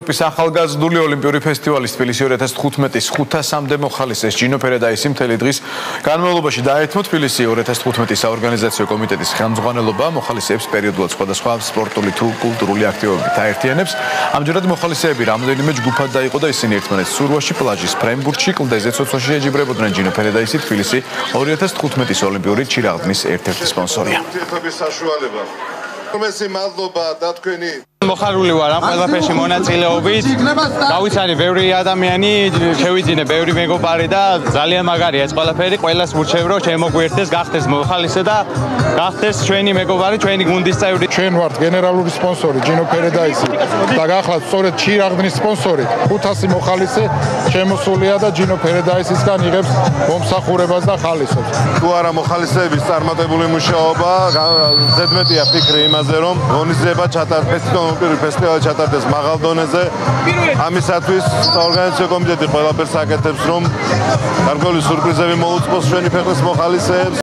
ევროპის ახალგაზრდული ოლიმპიური ფესტივალის თბილისი 2015-ის 500-მდე მოხალისეს ჯინო ფერედაისი მთელი დღის განმავლობაში დაეთმო თბილისი 2015-ის საორგანიზაციო კომიტეტის ხელმძღვანელობა მოხალისეებს პერიოდულად სხვადასხვა სპორტული თუ კულტურული აქტივობებით აერთიანებს. ამჯერად მოხალისეები რამდენიმე ჯგუფად დაიყო და ისინი ერთმანეთს სურვაში, პლაჟის ფრენბურთში, კლდეზე ცოცვაში ეჯიბრებოდნენ. ჯინო ფერედაისი თბილისი 2015-ის ოლიმპიური ჩირაღდნის ერთ-ერთი სპონსორია. მადლობა და თქვენი მოხარული ვარ ამ ყველაფერში მონაწილეობით. გავიცანი ბევრი ადამიანი, შევიძინე ბევრი მეგობარი და ძალიან მაგარია ეს ყველაფერი. ყველას ვურჩევ რომ შემოგვიერთდეს, გახდეს მოხალისე და გახდეს ჩვენი მეგობარი, ჩვენი გუნდის წევრი. ჩვენ ვართ გენერალური სპონსორი ჯინო ფერედაისი და გახლავთ სწორედ ჩირაღდნის სპონსორი. 500 მოხალისე შემოსულია და ჯინო ფერედაისისგან იღებს მომსახურებას და ხალისობს. თუ არა მოხალისეების წარმატებული მუშაობა, ზედმეტია ფიქრი იმაზე რომ ღონისძიება ჩატარდეს ფესტივალი ჩატარდეს მაღალ დონეზე. ამისათვის საორგანიზაციო კომიტეტი ყველაფერს აკეთებს რომ გარკვეული სურპრიზები მოუწყოს ჩვენი ქვეყნის მოხალისეებს.